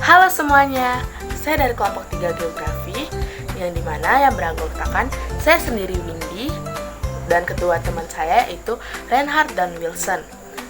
Halo semuanya, saya dari kelompok 3 Geografi, yang dimana yang beranggotakan saya sendiri Windy, dan kedua teman saya yaitu Reinhard dan Wilson.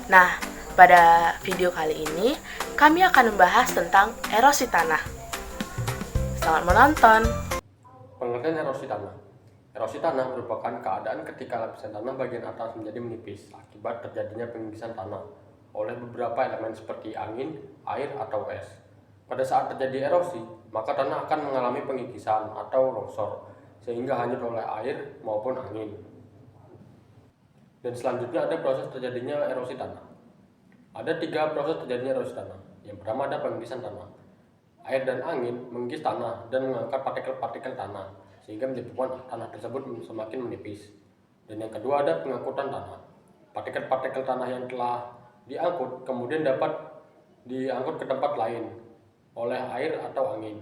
Nah, pada video kali ini, kami akan membahas tentang erosi tanah. Selamat menonton! Pengertian erosi tanah. Erosi tanah merupakan keadaan ketika lapisan tanah bagian atas menjadi menipis akibat terjadinya pengipisan tanah oleh beberapa elemen seperti angin, air, atau es. Pada saat terjadi erosi, maka tanah akan mengalami pengikisan atau longsor, sehingga hanyut oleh air maupun angin. Dan selanjutnya ada proses terjadinya erosi tanah. Ada 3 proses terjadinya erosi tanah. Yang pertama ada pengikisan tanah. Air dan angin mengikis tanah dan mengangkat partikel-partikel tanah, sehingga menyebabkan tanah tersebut semakin menipis. Dan yang kedua ada pengangkutan tanah. Partikel-partikel tanah yang telah diangkut kemudian dapat diangkut ke tempat lain oleh air atau angin.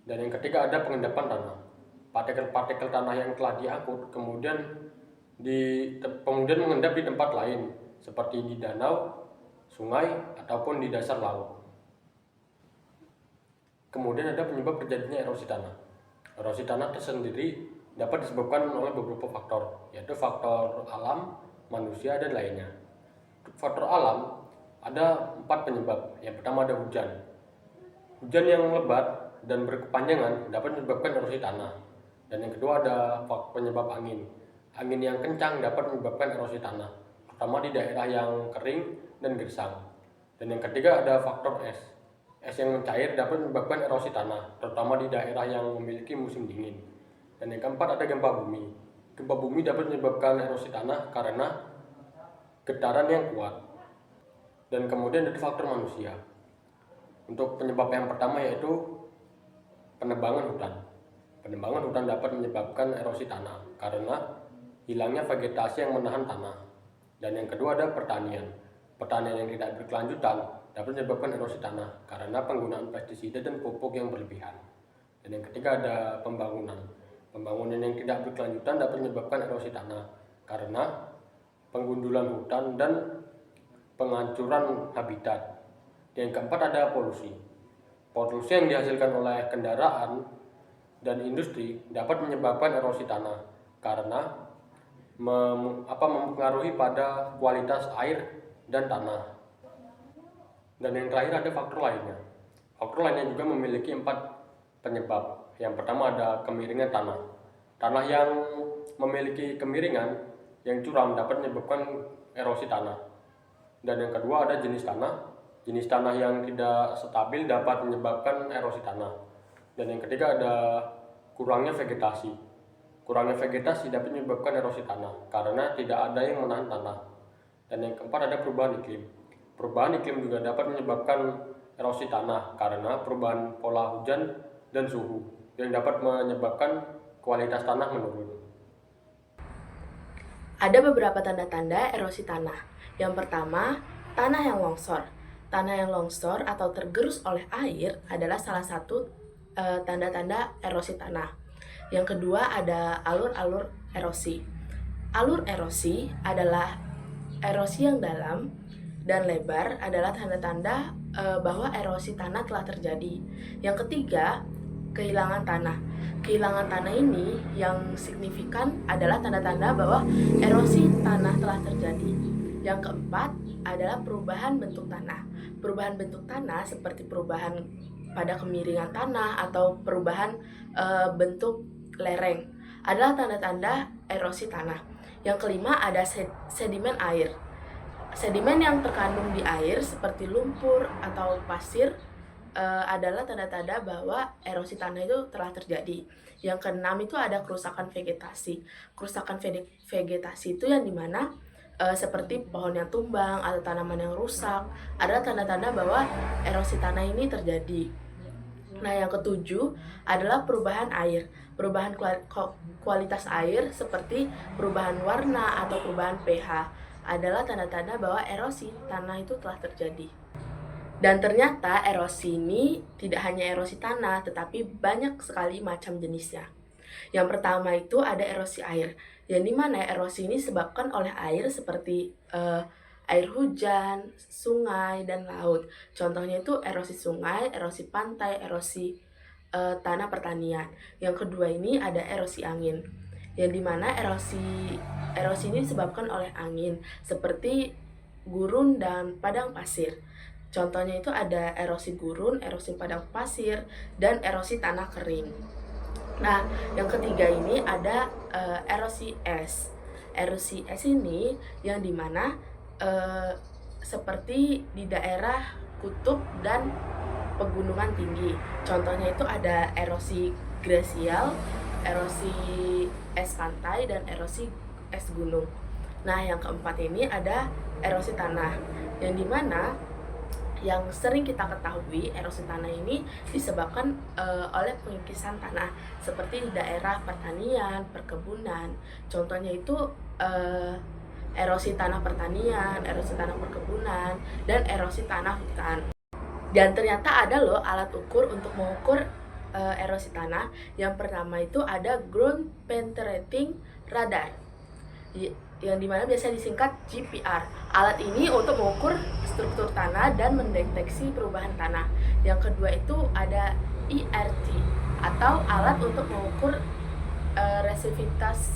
Dan yang ketiga ada pengendapan tanah. Partikel-partikel tanah yang telah diangkut kemudian mengendap di tempat lain seperti di danau, sungai, ataupun di dasar laut. Kemudian ada penyebab terjadinya erosi tanah. Erosi tanah tersendiri dapat disebabkan oleh beberapa faktor, yaitu faktor alam, manusia, dan lainnya. Untuk faktor alam, ada 4 penyebab. Yang pertama ada hujan. Hujan yang lebat dan berkepanjangan dapat menyebabkan erosi tanah. Dan yang kedua ada penyebab angin. Angin yang kencang dapat menyebabkan erosi tanah, terutama di daerah yang kering dan gersang. Dan yang ketiga ada faktor es. Es yang mencair dapat menyebabkan erosi tanah, terutama di daerah yang memiliki musim dingin. Dan yang keempat ada gempa bumi. Gempa bumi dapat menyebabkan erosi tanah karena getaran yang kuat. Dan kemudian ada faktor manusia. Untuk penyebab yang pertama yaitu penebangan hutan. Penebangan hutan dapat menyebabkan erosi tanah karena hilangnya vegetasi yang menahan tanah. Dan yang kedua ada pertanian. Pertanian yang tidak berkelanjutan dapat menyebabkan erosi tanah karena penggunaan pestisida dan pupuk yang berlebihan. Dan yang ketiga ada pembangunan. Pembangunan yang tidak berkelanjutan dapat menyebabkan erosi tanah karena penggundulan hutan dan penghancuran habitat. Dan yang keempat ada polusi. Polusi yang dihasilkan oleh kendaraan dan industri dapat menyebabkan erosi tanah karena mempengaruhi pada kualitas air dan tanah. Dan yang terakhir ada faktor lainnya. Faktor lainnya juga memiliki 4 penyebab. Yang pertama ada kemiringan tanah. Tanah yang memiliki kemiringan yang curam dapat menyebabkan erosi tanah. Dan yang kedua ada jenis tanah. Jenis tanah yang tidak stabil dapat menyebabkan erosi tanah. Dan yang ketiga ada kurangnya vegetasi. Kurangnya vegetasi dapat menyebabkan erosi tanah karena tidak ada yang menahan tanah. Dan yang keempat ada perubahan iklim. Perubahan iklim juga dapat menyebabkan erosi tanah karena perubahan pola hujan dan suhu yang dapat menyebabkan kualitas tanah menurun. Ada beberapa tanda-tanda erosi tanah. Yang pertama, tanah yang longsor. Tanah yang longsor atau tergerus oleh air adalah salah satu tanda-tanda erosi tanah. Yang kedua ada alur-alur erosi. Alur erosi adalah erosi yang dalam dan lebar adalah tanda-tanda bahwa erosi tanah telah terjadi. Yang ketiga, kehilangan tanah. Kehilangan tanah ini yang signifikan adalah tanda-tanda bahwa erosi tanah telah terjadi. Yang keempat adalah perubahan bentuk tanah. Perubahan bentuk tanah seperti perubahan pada kemiringan tanah atau perubahan bentuk lereng adalah tanda-tanda erosi tanah. Yang kelima ada sedimen air. Sedimen yang terkandung di air seperti lumpur atau pasir adalah tanda-tanda bahwa erosi tanah itu telah terjadi. Yang keenam itu ada kerusakan vegetasi. Kerusakan vegetasi itu yang dimana seperti pohon yang tumbang atau tanaman yang rusak adalah tanda-tanda bahwa erosi tanah ini terjadi. Nah, yang ketujuh adalah perubahan air. Perubahan kualitas air seperti perubahan warna atau perubahan pH adalah tanda-tanda bahwa erosi tanah itu telah terjadi. Dan ternyata erosi ini tidak hanya erosi tanah, tetapi banyak sekali macam jenisnya. Yang pertama itu ada erosi air, yang dimana erosi ini disebabkan oleh air seperti air hujan, sungai, dan laut. Contohnya itu erosi sungai, erosi pantai, erosi tanah pertanian. Yang kedua ini ada erosi angin, yang dimana erosi ini disebabkan oleh angin, seperti gurun dan padang pasir. Contohnya itu ada erosi gurun, erosi padang pasir, dan erosi tanah kering. Nah, yang ketiga ini ada erosi es. Erosi es ini yang dimana seperti di daerah kutub dan pegunungan tinggi. Contohnya itu ada erosi glasial, erosi es pantai, dan erosi es gunung. Nah, yang keempat ini ada erosi tanah, yang dimana yang sering kita ketahui erosi tanah ini disebabkan oleh pengikisan tanah seperti di daerah pertanian, perkebunan. Contohnya itu erosi tanah pertanian, erosi tanah perkebunan, dan erosi tanah hutan. Dan ternyata ada loh alat ukur untuk mengukur erosi tanah. Yang pertama itu ada ground penetrating radar, yang dimana biasa disingkat GPR. Alat ini untuk mengukur struktur tanah dan mendeteksi perubahan tanah. Yang kedua itu ada ERT, atau alat untuk mengukur resistivitas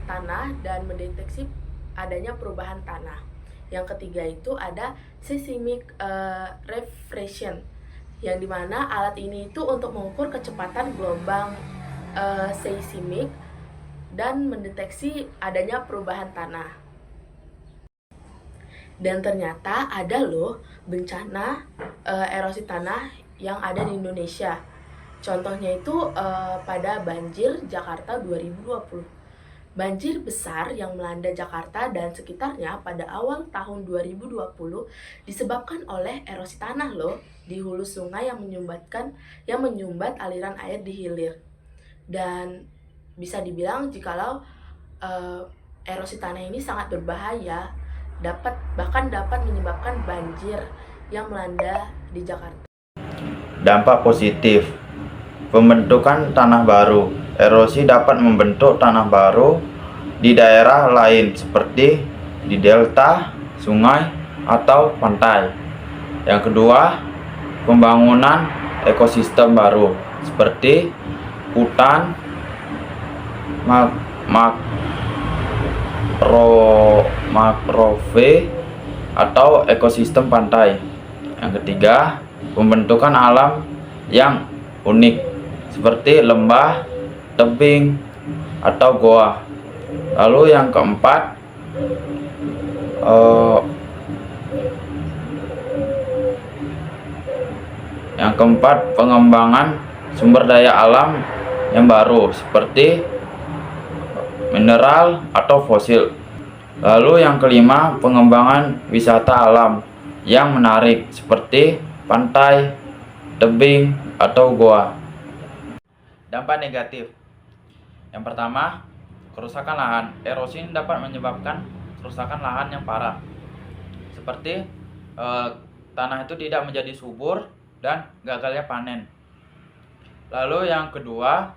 tanah dan mendeteksi adanya perubahan tanah. Yang ketiga itu ada seismic reflection, yang dimana alat ini itu untuk mengukur kecepatan gelombang seismik dan mendeteksi adanya perubahan tanah. Dan ternyata ada loh bencana erosi tanah yang ada di Indonesia. Contohnya itu pada banjir Jakarta 2020. Banjir besar yang melanda Jakarta dan sekitarnya pada awal tahun 2020 disebabkan oleh erosi tanah loh di hulu sungai yang menyumbat aliran air di hilir. Dan bisa dibilang jikalau erosi tanah ini sangat berbahaya, bahkan dapat menyebabkan banjir yang melanda di Jakarta. Dampak positif: pembentukan tanah baru. Erosi dapat membentuk tanah baru di daerah lain seperti di delta, sungai, atau pantai. Yang kedua, pembangunan ekosistem baru seperti hutan, mangrove, atau ekosistem pantai. Yang ketiga, pembentukan alam yang unik seperti lembah, tebing, atau goa. Lalu yang keempat, pengembangan sumber daya alam yang baru seperti mineral atau fosil. Lalu yang kelima, pengembangan wisata alam yang menarik seperti pantai, tebing, atau goa. Dampak negatif: yang pertama, kerusakan lahan. Erosi ini dapat menyebabkan kerusakan lahan yang parah, seperti tanah itu tidak menjadi subur dan gagalnya panen. Lalu yang kedua,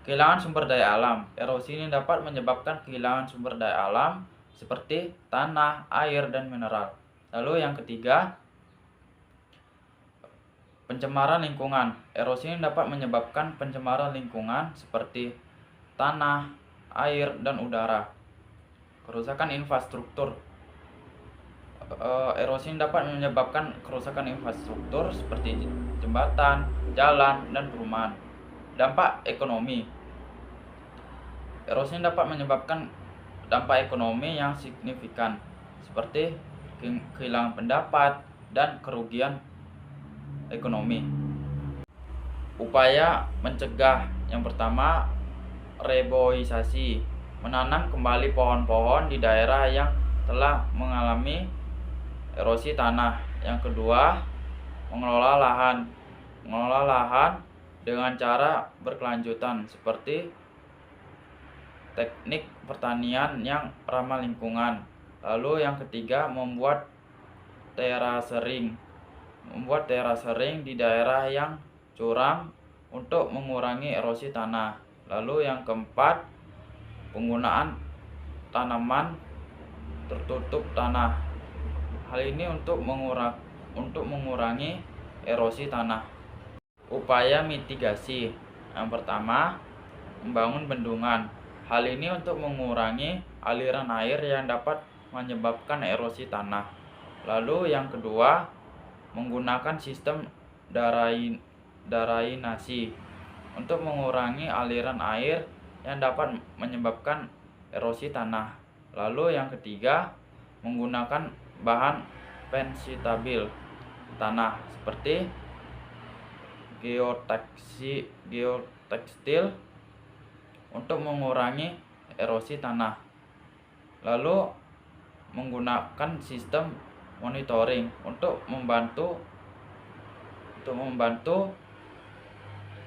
kehilangan sumber daya alam. Erosi ini dapat menyebabkan kehilangan sumber daya alam seperti tanah, air, dan mineral. Lalu yang ketiga, pencemaran lingkungan. Erosi ini dapat menyebabkan pencemaran lingkungan seperti tanah, air, dan udara. Kerusakan infrastruktur. Erosi ini dapat menyebabkan kerusakan infrastruktur seperti jembatan, jalan, dan perumahan. Dampak ekonomi. Erosi ini dapat menyebabkan dampak ekonomi yang signifikan seperti kehilangan pendapat dan kerugian ekonomi. Upaya mencegah: yang pertama, reboisasi, menanam kembali pohon-pohon di daerah yang telah mengalami erosi tanah. Yang kedua, mengelola lahan dengan cara berkelanjutan seperti teknik pertanian yang ramah lingkungan. Lalu yang ketiga, membuat terasering di daerah yang curam untuk mengurangi erosi tanah. Lalu yang keempat, penggunaan tanaman tertutup tanah Hal ini untuk mengurangi erosi tanah. Upaya mitigasi. Yang pertama, membangun bendungan. Hal ini untuk mengurangi aliran air yang dapat menyebabkan erosi tanah. Lalu yang kedua, menggunakan sistem drainasi untuk mengurangi aliran air yang dapat menyebabkan erosi tanah. Lalu yang ketiga, menggunakan bahan penstabil tanah seperti geotekstil untuk mengurangi erosi tanah. Lalu menggunakan sistem monitoring untuk membantu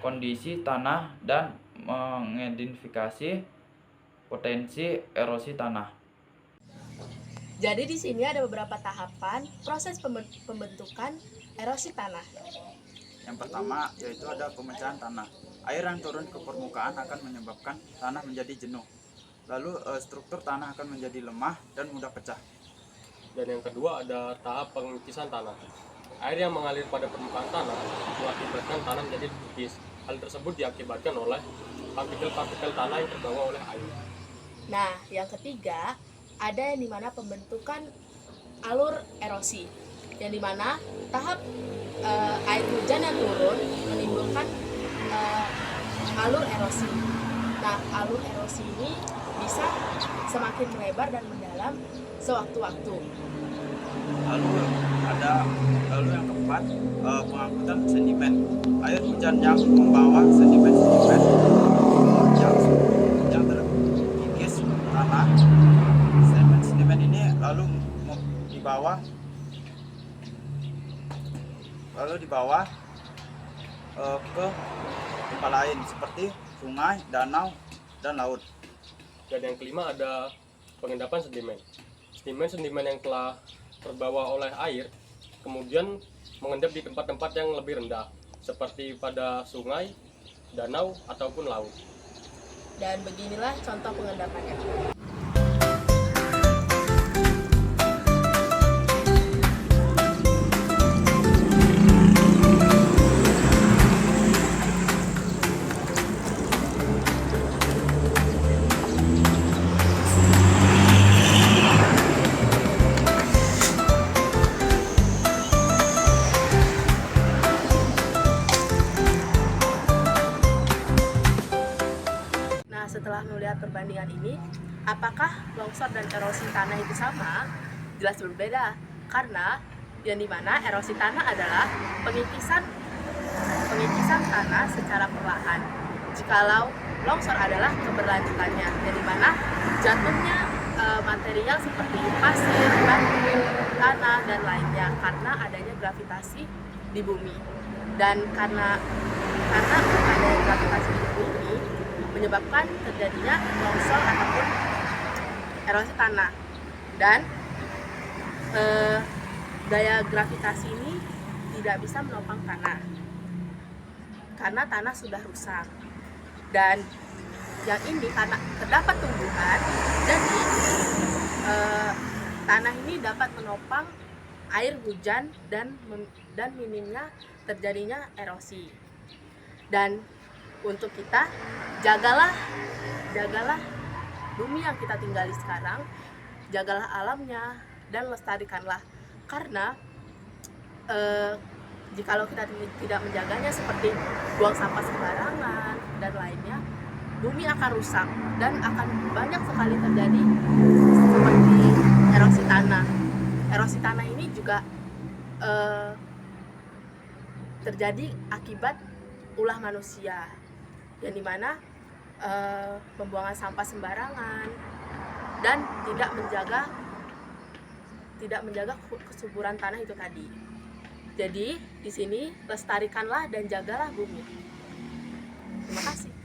kondisi tanah dan mengidentifikasi potensi erosi tanah. Jadi di sini ada beberapa tahapan proses pembentukan erosi tanah. Yang pertama yaitu ada pemecahan tanah. Air yang turun ke permukaan akan menyebabkan tanah menjadi jenuh. Lalu struktur tanah akan menjadi lemah dan mudah pecah. Dan yang kedua ada tahap pengikisan tanah. Air yang mengalir pada permukaan tanah mengakibatkan tanah menjadi terkikis. Hal tersebut diakibatkan oleh partikel-partikel tanah yang terbawa oleh air. Nah, yang ketiga ada yang dimana pembentukan alur erosi, yang dimana tahap air hujan yang turun menimbulkan alur erosi. Nah, alur erosi ini bisa semakin melebar dan mendalam sewaktu-waktu. Lalu yang keempat, pengangkutan sedimen. Air hujan yang membawa sedimen-sedimen yang terkikis tanah. Sedimen ini lalu dibawa ke tempat lain seperti sungai, danau, dan laut. Dan yang kelima ada pengendapan sedimen. Sedimen yang telah terbawa oleh air kemudian mengendap di tempat-tempat yang lebih rendah seperti pada sungai, danau, ataupun laut. Dan beginilah contoh pengendapannya. Setelah melihat perbandingan ini, apakah longsor dan erosi tanah itu sama? Jelas berbeda, karena yang dimana erosi tanah adalah pengikisan tanah secara perlahan. Jikalau longsor adalah keberlanjutannya, yang dimana jatuhnya material seperti pasir, batu, tanah, dan lainnya karena adanya gravitasi di bumi. Dan karena adanya gravitasi di bumi menyebabkan terjadinya longsor ataupun erosi tanah. Dan daya gravitasi ini tidak bisa menopang tanah karena tanah sudah rusak. Dan yang ini karena terdapat tumbuhan, jadi tanah ini dapat menopang air hujan dan minimnya terjadinya erosi. Dan untuk kita, jagalah bumi yang kita tinggali sekarang, jagalah alamnya dan lestarikanlah. Karena jikalau kita tidak menjaganya seperti buang sampah sembarangan dan lainnya, bumi akan rusak dan akan banyak sekali terjadi seperti erosi tanah. Erosi tanah ini juga terjadi akibat ulah manusia, yang dimana pembuangan sampah sembarangan dan tidak menjaga kesuburan tanah itu tadi. Jadi di sini lestarikanlah dan jagalah bumi. Terima kasih.